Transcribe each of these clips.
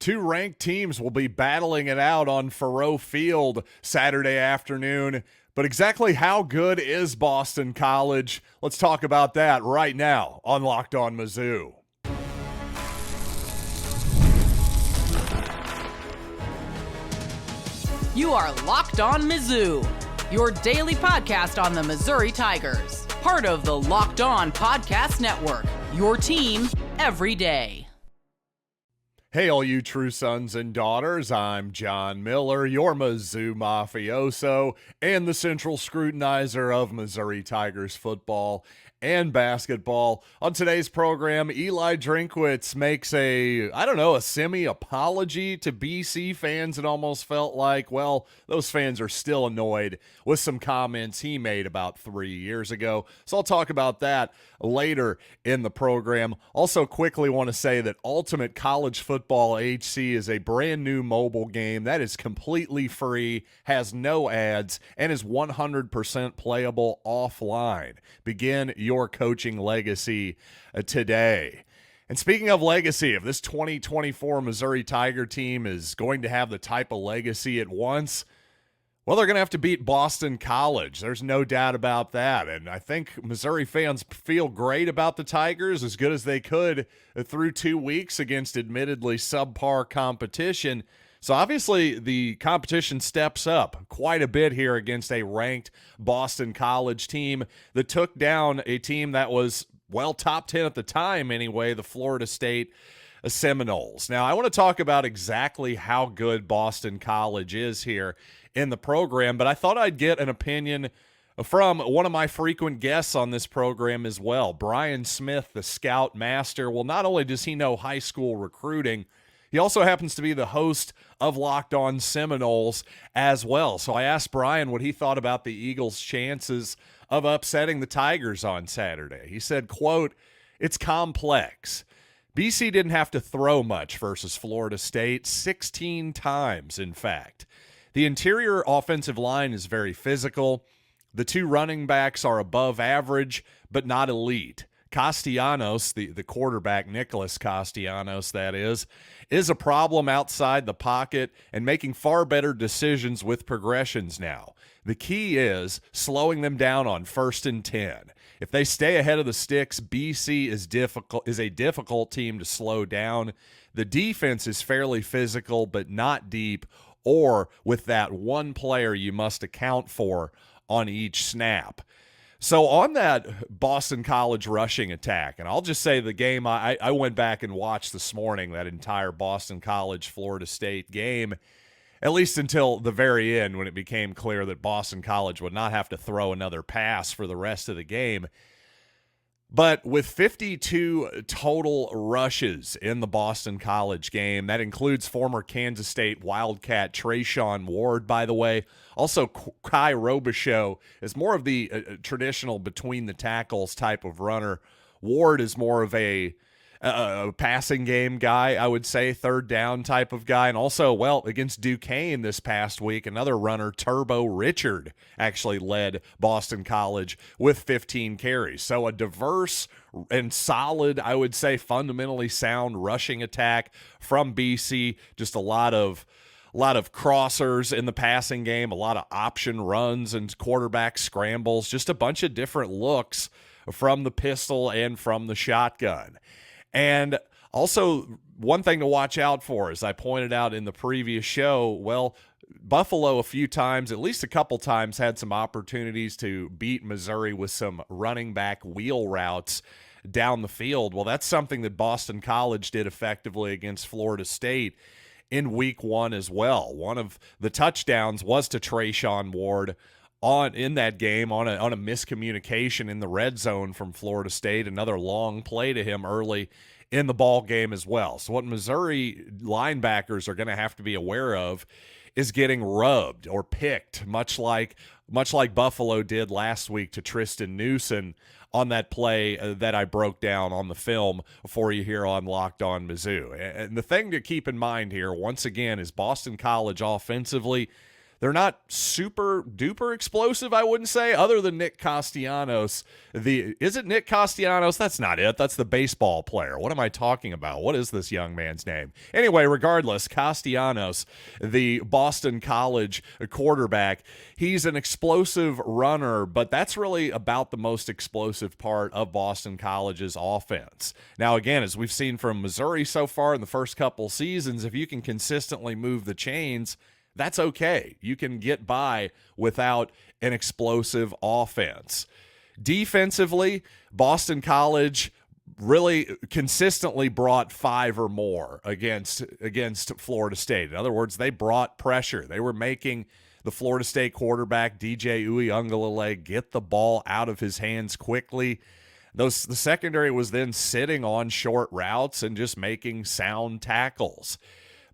Two ranked teams will be battling it out on Faurot Field Saturday afternoon. But exactly how good is Boston College? Let's talk about that right now on Locked On Mizzou. You are Locked On Mizzou, your daily podcast on the Missouri Tigers. Part of the Locked On Podcast Network, your team every day. Hey, all you true sons and daughters, I'm John Miller, your Mizzou mafioso and the central scrutinizer of Missouri Tigers football and basketball. On today's program, Eli Drinkwitz makes a semi-apology to BC fans. It almost felt like, well, those fans are still annoyed with some comments he made about 3 years ago. So I'll talk about that later in the program. Also, quickly want to say that Ultimate College Football HC is a brand new mobile game that is completely free, has no ads, and is 100% playable offline. Begin your coaching legacy today. And speaking of legacy, if this 2024 Missouri Tiger team is going to have the type of legacy it wants, well, they're going to have to beat Boston College. There's no doubt about that. And I think Missouri fans feel great about the Tigers, as good as they could through 2 weeks against admittedly subpar competition. So obviously the competition steps up quite a bit here against a ranked Boston College team that took down a team that was, well, top 10 at the time anyway, the Florida State Seminoles. Now, I want to talk about exactly how good Boston College is here in the program, but I thought I'd get an opinion from one of my frequent guests on this program as well, Brian Smith, the scout master. Well, not only does he know high school recruiting, he also happens to be the host of Locked On Seminoles as well. So I asked Brian what he thought about the Eagles' chances of upsetting the Tigers on Saturday. He said, quote, "It's complex. BC didn't have to throw much versus Florida State, 16 times, in fact. The interior offensive line is very physical. The two running backs are above average, but not elite. Castellanos, the quarterback, Nicholas Castellanos, that is a problem outside the pocket and making far better decisions with progressions now. The key is slowing them down on 1st and 10. If they stay ahead of the sticks, BC is a difficult team to slow down. The defense is fairly physical, but not deep, or with that one player you must account for on each snap." So on that Boston College rushing attack, and I'll just say the game I went back and watched this morning, that entire Boston College-Florida State game, at least until the very end when it became clear that Boston College would not have to throw another pass for the rest of the game. But with 52 total rushes in the Boston College game, that includes former Kansas State Wildcat Trayshawn Ward, by the way. Also, Kai Robichaux is more of the traditional between-the-tackles type of runner. Ward is more of a passing game guy, I would say, third down type of guy. And also, well, against Duquesne this past week, another runner, Turbo Richard, actually led Boston College with 15 carries. So a diverse and solid, I would say, fundamentally sound rushing attack from BC. Just a lot of crossers in the passing game, a lot of option runs and quarterback scrambles, just a bunch of different looks from the pistol and from the shotgun. And also, one thing to watch out for, as I pointed out in the previous show, well, Buffalo a few times, at least a couple times, had some opportunities to beat Missouri with some running back wheel routes down the field. Well, that's something that Boston College did effectively against Florida State in week 1 as well. One of the touchdowns was to Trayshawn Ward in that game on a miscommunication in the red zone from Florida State. Another long play to him early in the ball game as well. So what Missouri linebackers are going to have to be aware of is getting rubbed or picked, much like Buffalo did last week to Tristan Newsom on that play that I broke down on the film for you here on Locked On Mizzou. And the thing to keep in mind here, once again, is Boston College offensively, They're not super duper explosive, I wouldn't say, other than Nick Castellanos. Is it Nick Castellanos? That's not it. That's the baseball player. What am I talking about? What is this young man's name? Anyway, regardless, Castellanos, the Boston College quarterback, he's an explosive runner, but that's really about the most explosive part of Boston College's offense. Now, again, as we've seen from Missouri so far in the first couple seasons, if you can consistently move the chains, that's okay. You can get by without an explosive offense. Defensively, Boston College really consistently brought 5 or more against Florida State. In other words, they brought pressure. They were making the Florida State quarterback, DJ Uiagalelei, get the ball out of his hands quickly. The secondary was then sitting on short routes and just making sound tackles.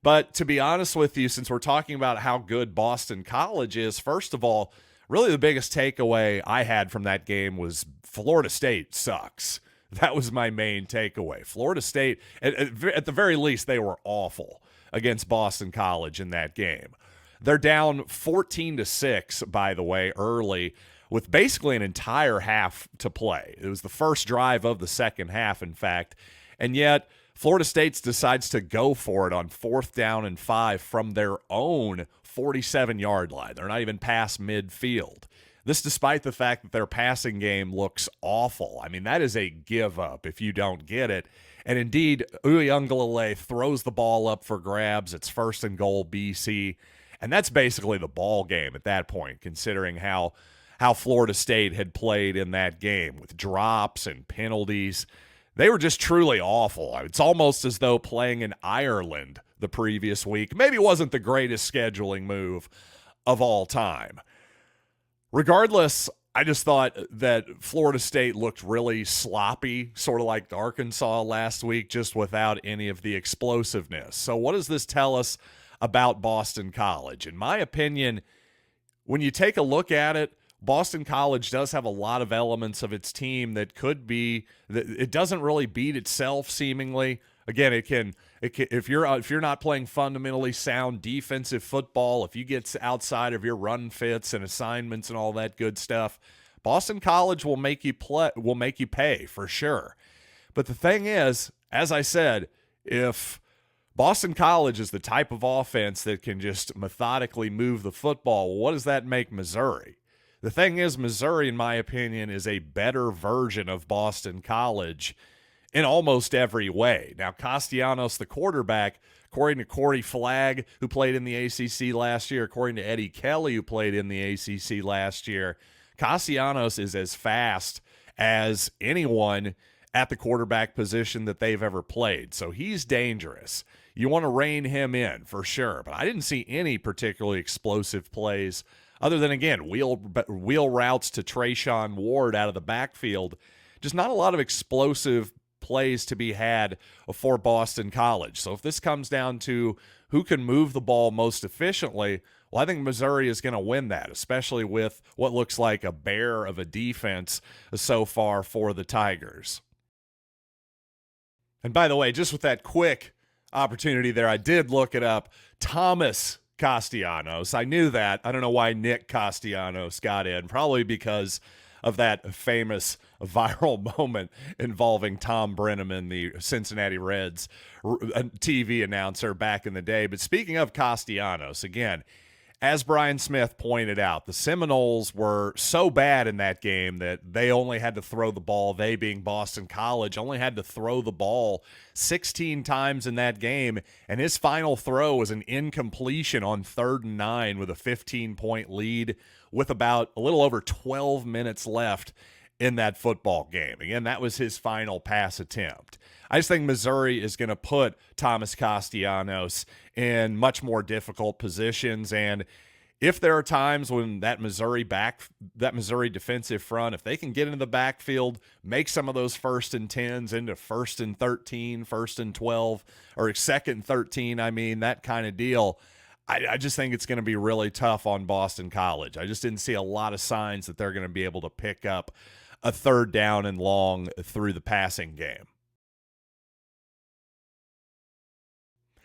But to be honest with you, since we're talking about how good Boston College is, first of all, really the biggest takeaway I had from that game was Florida State sucks. That was my main takeaway. Florida State, at the very least, they were awful against Boston College in that game. They're down 14-6, by the way, early, with basically an entire half to play. It was the first drive of the second half, in fact, and yet Florida State decides to go for it on 4th down and 5 from their own 47-yard line. They're not even past midfield. This despite the fact that their passing game looks awful. I mean, that is a give up if you don't get it. And indeed, Uiagalelei throws the ball up for grabs. It's 1st and goal BC. And that's basically the ball game at that point, considering how Florida State had played in that game with drops and penalties. They were just truly awful. It's almost as though playing in Ireland the previous week maybe wasn't the greatest scheduling move of all time. Regardless, I just thought that Florida State looked really sloppy, sort of like Arkansas last week, just without any of the explosiveness. So what does this tell us about Boston College? In my opinion, when you take a look at it, Boston College does have a lot of elements of its team that could be that it doesn't really beat itself seemingly. Again, it can if you're not playing fundamentally sound defensive football, if you get outside of your run fits and assignments and all that good stuff, Boston College will make you pay for sure. But the thing is, as I said, if Boston College is the type of offense that can just methodically move the football, what does that make Missouri? The thing is, Missouri, in my opinion, is a better version of Boston College in almost every way. Now, Castellanos, the quarterback, according to Corey Flagg, who played in the ACC last year, according to Eddie Kelly, who played in the ACC last year, Castellanos is as fast as anyone at the quarterback position that they've ever played. So he's dangerous. You want to rein him in for sure. But I didn't see any particularly explosive plays other than, again, wheel routes to Trayshawn Ward out of the backfield. Just not a lot of explosive plays to be had for Boston College. So if this comes down to who can move the ball most efficiently, well, I think Missouri is going to win that, especially with what looks like a bear of a defense so far for the Tigers. And by the way, just with that quick opportunity there, I did look it up. Thomas Castellanos. I knew that. I don't know why Nick Castellanos got in. Probably because of that famous viral moment involving Tom Brenneman, the Cincinnati Reds TV announcer back in the day. But speaking of Castellanos, again, as Brian Smith pointed out, the Seminoles were so bad in that game that they only had to throw the ball, they being Boston College, only had to throw the ball 16 times in that game, and his final throw was an incompletion on 3rd and 9 with a 15-point lead with about a little over 12 minutes left in that football game. Again, that was his final pass attempt. I just think Missouri is going to put Thomas Castellanos in much more difficult positions. And if there are times when that Missouri defensive front, if they can get into the backfield, make some of those 1st and 10s into 1st and 13, 1st and 12, or 2nd and 13, that kind of deal, I just think it's going to be really tough on Boston College. I just didn't see a lot of signs that they're going to be able to pick up a 3rd down and long through the passing game.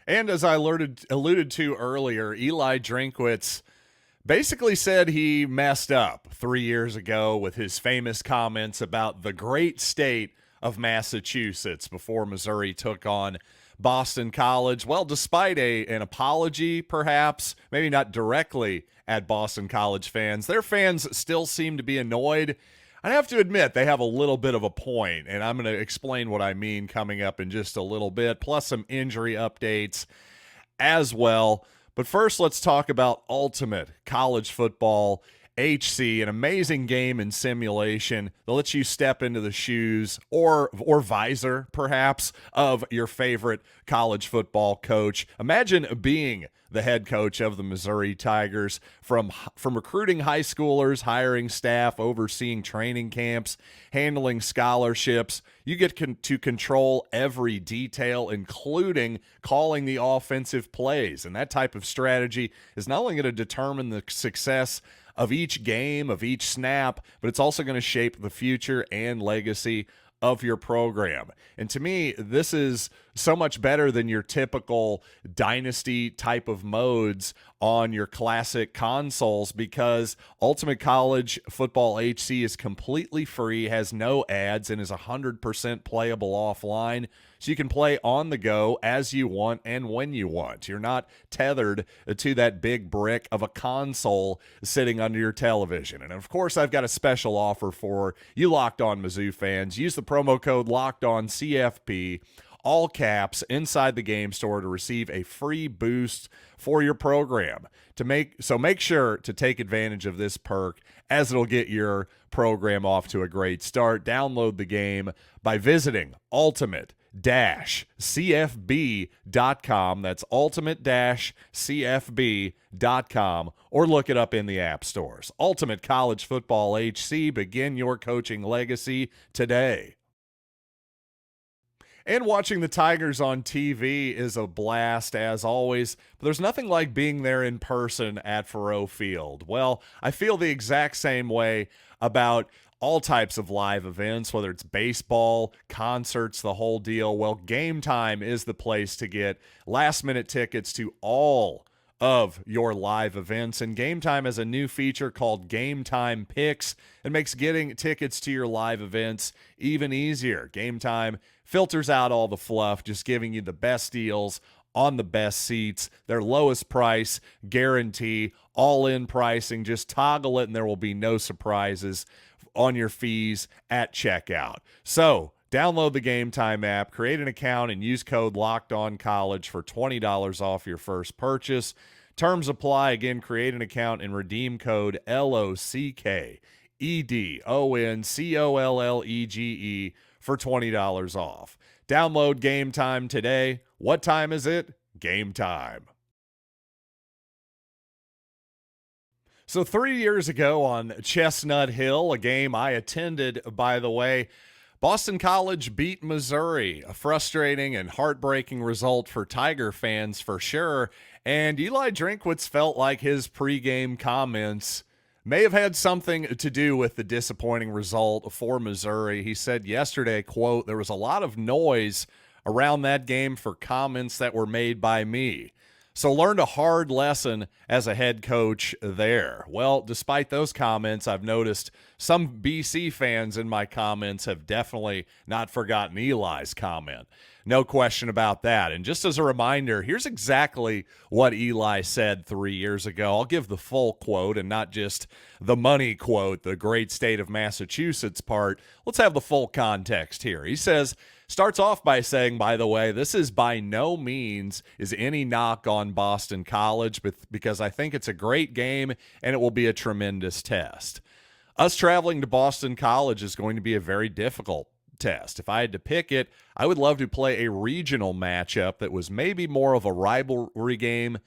And as I alluded to earlier, Eli Drinkwitz basically said he messed up 3 years ago with his famous comments about the great state of Massachusetts before Missouri took on Boston College. Well, despite an apology, perhaps, maybe not directly at Boston College fans, their fans still seem to be annoyed. I have to admit, they have a little bit of a point, and I'm going to explain what I mean coming up in just a little bit, plus some injury updates as well. But first, let's talk about Ultimate College Football HC, an amazing game in simulation that lets you step into the shoes or visor, perhaps, of your favorite college football coach. Imagine being the head coach of the Missouri Tigers, from recruiting high schoolers, hiring staff, overseeing training camps, handling scholarships. You get to control every detail, including calling the offensive plays. And that type of strategy is not only going to determine the success of each game, of each snap, but it's also going to shape the future and legacy of your program. And to me, this is so much better than your typical dynasty type of modes on your classic consoles, because Ultimate College Football HC is completely free, has no ads, and is 100% playable offline. So you can play on the go as you want and when you want. You're not tethered to that big brick of a console sitting under your television. And of course, I've got a special offer for you Locked On Mizzou fans. Use the promo code LOCKEDONCFP, all caps, inside the game store to receive a free boost for your program. Make sure to take advantage of this perk, as it'll get your program off to a great start. Download the game by visiting ultimate-cfb.com. That's ultimate-cfb.com, or look it up in the app stores. Ultimate College Football HC. Begin your coaching legacy today. And watching the Tigers on TV is a blast, as always, but there's nothing like being there in person at Faurot Field. Well, I feel the exact same way about all types of live events, whether it's baseball, concerts, the whole deal. Well, Gametime is the place to get last-minute tickets to all of your live events. And Gametime has a new feature called Gametime Picks. It makes getting tickets to your live events even easier. Gametime filters out all the fluff, just giving you the best deals on the best seats, their lowest price guarantee, all-in pricing. Just toggle it and there will be no surprises on your fees at checkout. So download the Gametime app, create an account, and use code LOCKEDONCOLLEGE for $20 off your first purchase. Terms apply. Again, create an account and redeem code LOCKEDONCOLLEGE for $20 off. Download Gametime today. What time is it? Game time. So 3 years ago on Chestnut Hill, a game I attended, by the way, Boston College beat Missouri, a frustrating and heartbreaking result for Tiger fans for sure, and Eli Drinkwitz felt like his pregame comments may have had something to do with the disappointing result for Missouri. He said yesterday, quote, "There was a lot of noise around that game for comments that were made by me. So learned a hard lesson as a head coach there." Well, despite those comments, I've noticed some BC fans in my comments have definitely not forgotten Eli's comment. No question about that. And just as a reminder, here's exactly what Eli said 3 years ago. I'll give the full quote and not just the money quote, the great state of Massachusetts part. Let's have the full context here. He says, starts off by saying, by the way, this is by no means is any knock on Boston College, but because I think it's a great game and it will be a tremendous test. Us traveling to Boston College is going to be a very difficult test. If I had to pick it, I would love to play a regional matchup that was maybe more of a rivalry game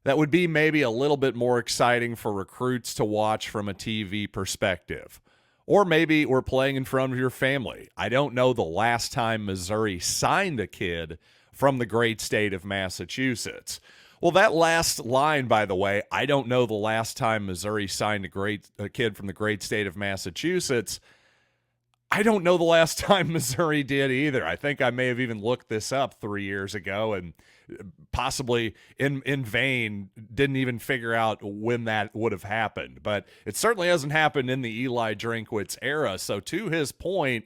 that would be maybe a little bit more exciting for recruits to watch from a TV perspective. Or maybe we're playing in front of your family. I don't know the last time Missouri signed a kid from the great state of Massachusetts. Well, that last line, by the way, I don't know the last time Missouri signed a kid from the great state of Massachusetts. I don't know the last time Missouri did either. I think I may have even looked this up 3 years ago and possibly in vain didn't even figure out when that would have happened. But it certainly hasn't happened in the Eli Drinkwitz era. So to his point,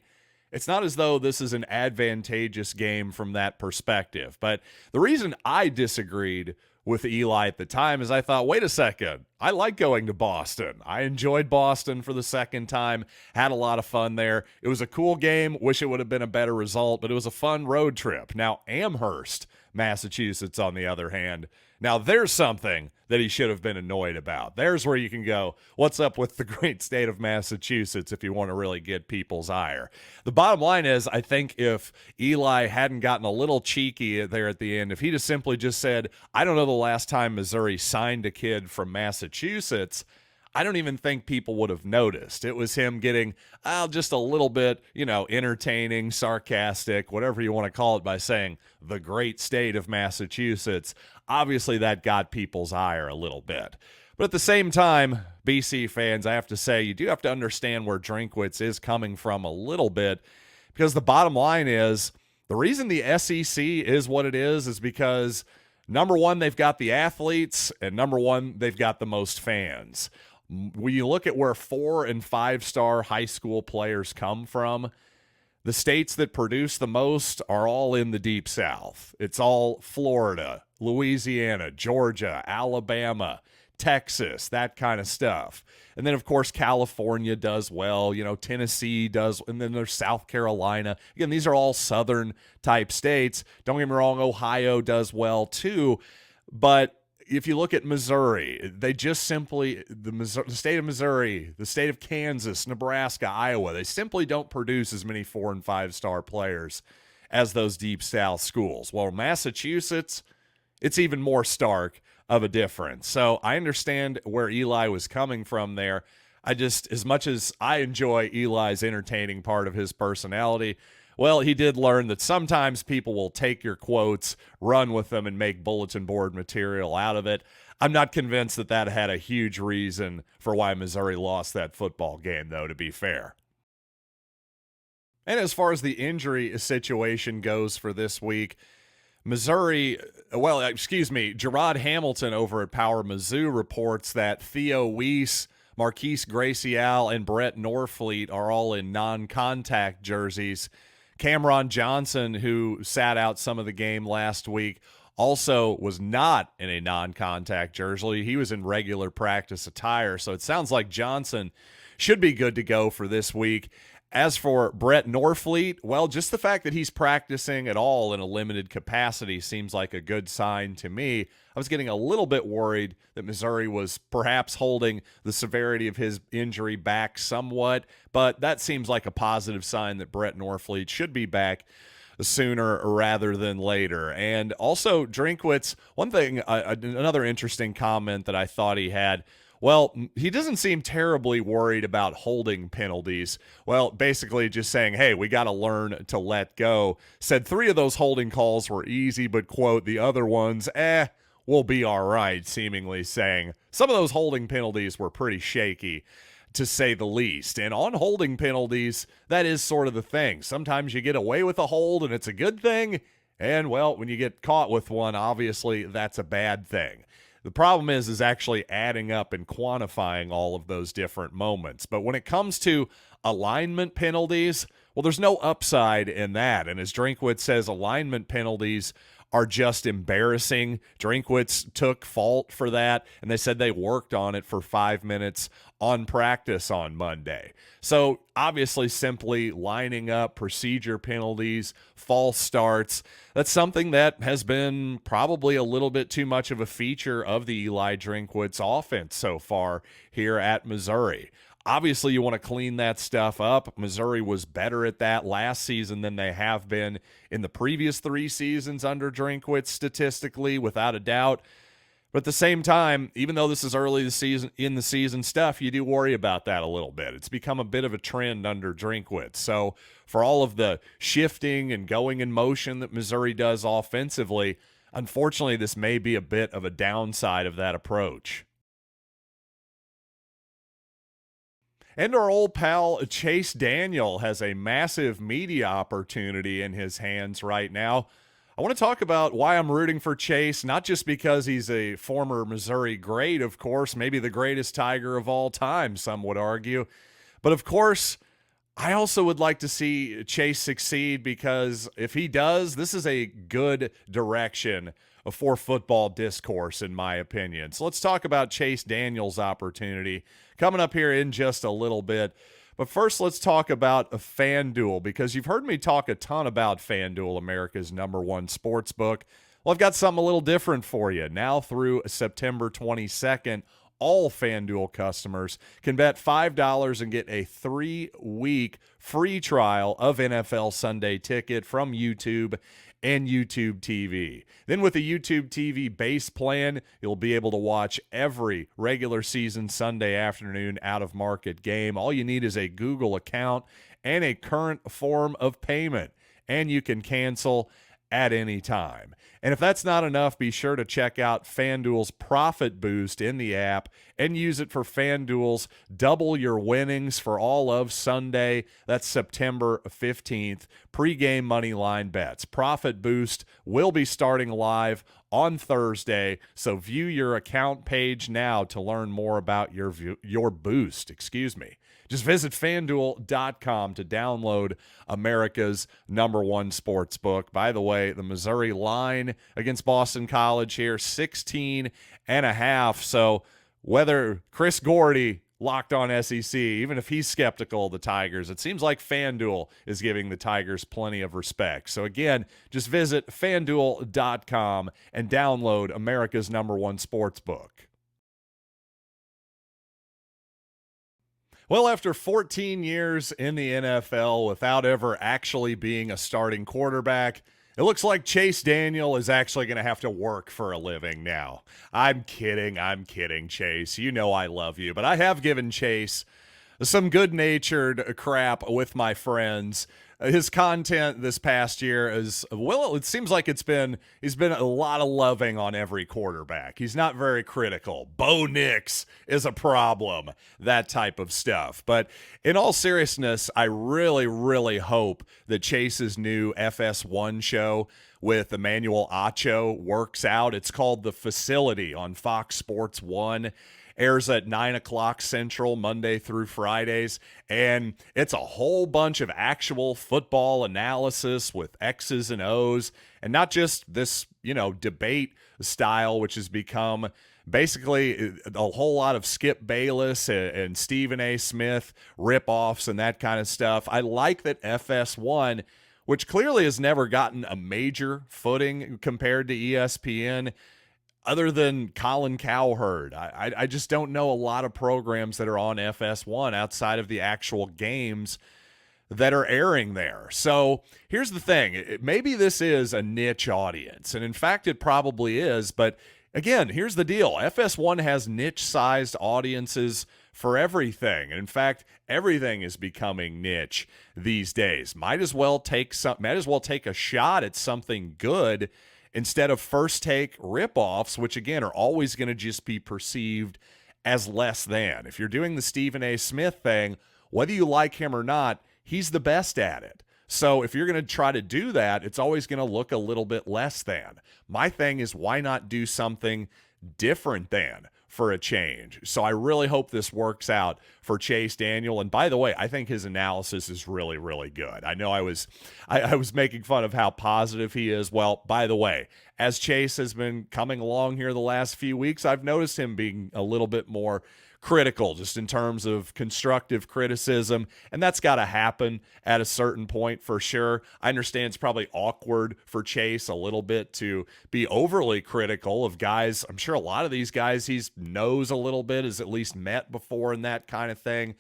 it's not as though this is an advantageous game from that perspective. But the reason I disagreed with Eli at the time is I thought, wait a second, I like going to Boston. I enjoyed Boston for the second time, had a lot of fun there. It was a cool game. Wish it would have been a better result, but it was a fun road trip. Now, Amherst, Massachusetts, on the other hand, now there's something that he should have been annoyed about. There's where you can go, what's up with the great state of Massachusetts if you want to really get people's ire. The bottom line is, I think if Eli hadn't gotten a little cheeky there at the end, if he just simply just said, I don't know the last time Missouri signed a kid from Massachusetts, I don't even think people would have noticed. It was him getting just a little bit, entertaining, sarcastic, whatever you want to call it, by saying the great state of Massachusetts. Obviously, that got people's ire a little bit. But at the same time, BC fans, I have to say, you do have to understand where Drinkwitz is coming from a little bit, because the bottom line is the reason the SEC is what it is because, number one, they've got the athletes, and number one, they've got the most fans. When you look at where 4- and 5-star high school players come from, the states that produce the most are all in the Deep South. It's all Florida, Louisiana, Georgia, Alabama, Texas, that kind of stuff. And then, of course, California does well. Tennessee does, and then there's South Carolina. Again, these are all southern-type states. Don't get me wrong, Ohio does well too. But if you look at Missouri, they just simply, the state of Missouri, the state of Kansas, Nebraska, Iowa, they simply don't produce as many 4- and 5-star players as those Deep South schools. Well, Massachusetts, it's even more stark of a difference. So I understand where Eli was coming from there. As much as I enjoy Eli's entertaining part of his personality, well, he did learn that sometimes people will take your quotes, run with them, and make bulletin board material out of it. I'm not convinced that had a huge reason for why Missouri lost that football game, though, to be fair. And as far as the injury situation goes for this week, Gerard Hamilton over at Power Mizzou reports that Theo Wease, Marquise Gracial, and Brett Norfleet are all in non-contact jerseys. Cameron Johnson, who sat out some of the game last week, also was not in a non-contact jersey. He was in regular practice attire, so it sounds like Johnson should be good to go for this week. As for Brett Norfleet, well, just the fact that he's practicing at all in a limited capacity seems like a good sign to me. I was getting a little bit worried that Missouri was perhaps holding the severity of his injury back somewhat, but that seems like a positive sign that Brett Norfleet should be back sooner rather than later. And also, Drinkwitz, one thing, another interesting comment that I thought he had, well, he doesn't seem terribly worried about holding penalties. Well, basically just saying, hey, we got to learn to let go. Said 3 of those holding calls were easy, but, quote, the other ones, we'll be all right, seemingly saying some of those holding penalties were pretty shaky, to say the least. And on holding penalties, that is sort of the thing. Sometimes you get away with a hold and it's a good thing. And, well, when you get caught with one, obviously that's a bad thing. The problem is actually adding up and quantifying all of those different moments. But when it comes to alignment penalties, well, there's no upside in that. And as Drinkwitz says, alignment penalties are just embarrassing. Drinkwitz took fault for that, and they said they worked on it for 5 minutes on practice on Monday. So obviously simply lining up procedure penalties, false starts, that's something that has been probably a little bit too much of a feature of the Eli Drinkwitz offense so far here at Missouri. Obviously, you want to clean that stuff up. Missouri was better at that last season than they have been in the previous 3 seasons under Drinkwitz, statistically, without a doubt. But at the same time, even though this is early in the season stuff, you do worry about that a little bit. It's become a bit of a trend under Drinkwitz. So for all of the shifting and going in motion that Missouri does offensively, unfortunately, this may be a bit of a downside of that approach. And our old pal Chase Daniel has a massive media opportunity in his hands right now. I want to talk about why I'm rooting for Chase, not just because he's a former Missouri great, of course, maybe the greatest Tiger of all time, some would argue. But of course, I also would like to see Chase succeed because if he does, this is a good direction for football discourse, in my opinion. So let's talk about Chase Daniel's opportunity coming up here in just a little bit. But first, let's talk about FanDuel, because you've heard me talk a ton about FanDuel, America's #1 sports book. Well, I've got something a little different for you. Now through September 22nd, all FanDuel customers can bet $5 and get a 3-week free trial of NFL Sunday Ticket from YouTube and YouTube TV. Then with the YouTube TV base plan, you'll be able to watch every regular season Sunday afternoon out-of-market game. All you need is a Google account and a current form of payment, and you can cancel at any time. And if that's not enough, be sure to check out FanDuel's Profit Boost in the app and use it for FanDuel's Double Your Winnings for all of Sunday. That's September 15th. Pre-game money line bets. Profit Boost will be starting live on Thursday, so view your account page now to learn more about your boost. Just visit FanDuel.com to download America's #1 sports book. By the way, the Missouri line against Boston College here, 16.5. So whether Chris Gordy, Locked On SEC, even if he's skeptical of the Tigers, it seems like FanDuel is giving the Tigers plenty of respect. So again, just visit FanDuel.com and download America's #1 sports book. Well, after 14 years in the NFL without ever actually being a starting quarterback, it looks like Chase Daniel is actually going to have to work for a living now. I'm kidding, Chase. You know I love you. But I have given Chase some good-natured crap with my friends. His content this past year is, well, it seems like he's been a lot of loving on every quarterback. He's not very critical. Bo Nix is a problem, that type of stuff. But in all seriousness, I really, really hope that Chase's new FS1 show with Emmanuel Acho works out. It's called The Facility on Fox Sports 1. Airs at 9 o'clock Central, Monday through Fridays, and it's a whole bunch of actual football analysis with X's and O's, and not just this, debate style, which has become basically a whole lot of Skip Bayless and Stephen A. Smith ripoffs and that kind of stuff. I like that FS1, which clearly has never gotten a major footing compared to ESPN, other than Colin Cowherd. I just don't know a lot of programs that are on FS1 outside of the actual games that are airing there. So here's the thing. Maybe this is a niche audience, and in fact it probably is, but again, here's the deal. FS1 has niche-sized audiences for everything, and in fact, everything is becoming niche these days. Might as well take a shot at something good instead of first take ripoffs, which again are always going to just be perceived as less than. If you're doing the Stephen A. Smith thing, whether you like him or not, he's the best at it. So if you're going to try to do that, it's always going to look a little bit less than. My thing is, why not do something different than for a change? So I really hope this works out for Chase Daniel. And by the way, I think his analysis is really, really good. I know I was making fun of how positive he is. Well, by the way, as Chase has been coming along here the last few weeks, I've noticed him being a little bit more critical, just in terms of constructive criticism, and that's got to happen at a certain point for sure. I understand it's probably awkward for Chase a little bit to be overly critical of guys. I'm sure a lot of these guys he knows a little bit, has at least met before and that kind of thing.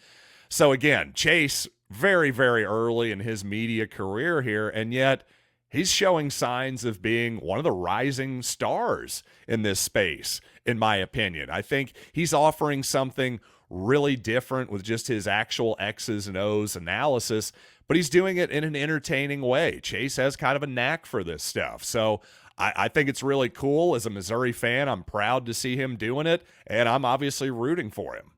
So again, Chase, very, very early in his media career here, and yet he's showing signs of being one of the rising stars in this space, in my opinion. I think he's offering something really different with just his actual X's and O's analysis, but he's doing it in an entertaining way. Chase has kind of a knack for this stuff. So I think it's really cool. As a Missouri fan, I'm proud to see him doing it, and I'm obviously rooting for him.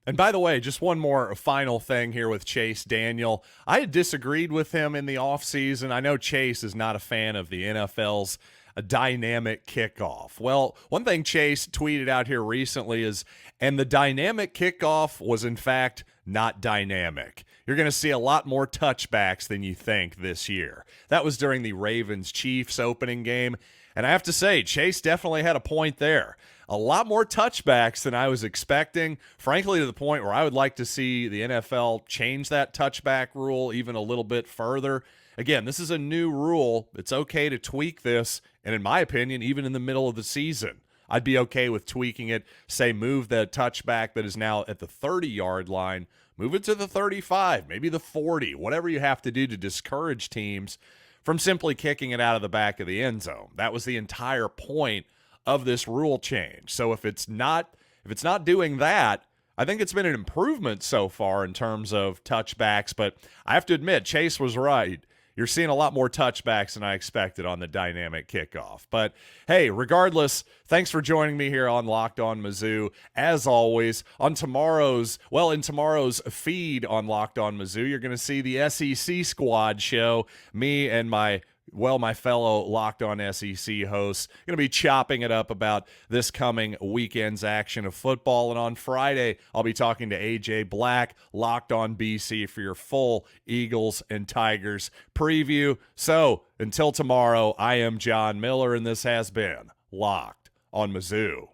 And by the way, just one more final thing here with Chase Daniel. I had disagreed with him in the offseason. I know Chase is not a fan of the NFL's dynamic kickoff. Well, one thing Chase tweeted out here recently is, and the dynamic kickoff was in fact not dynamic. You're going to see a lot more touchbacks than you think this year. That was during the Ravens-Chiefs opening game. And I have to say, Chase definitely had a point there. A lot more touchbacks than I was expecting, frankly, to the point where I would like to see the NFL change that touchback rule even a little bit further. Again, this is a new rule. It's okay to tweak this, and in my opinion, even in the middle of the season, I'd be okay with tweaking it. Say move the touchback that is now at the 30-yard line, move it to the 35, maybe the 40, whatever you have to do to discourage teams from simply kicking it out of the back of the end zone. That was the entire point of this rule change. So if it's not doing that, I think it's been an improvement so far in terms of touchbacks, but I have to admit, Chase was right. You're seeing a lot more touchbacks than I expected on the dynamic kickoff. But hey, regardless, thanks for joining me here on Locked On Mizzou. As always, in tomorrow's feed on Locked On Mizzou, you're going to see the SEC squad show. Me and my fellow Locked On SEC hosts going to be chopping it up about this coming weekend's action of football. And on Friday, I'll be talking to AJ Black, Locked On BC, for your full Eagles and Tigers preview. So until tomorrow, I am John Miller, and this has been Locked On Mizzou.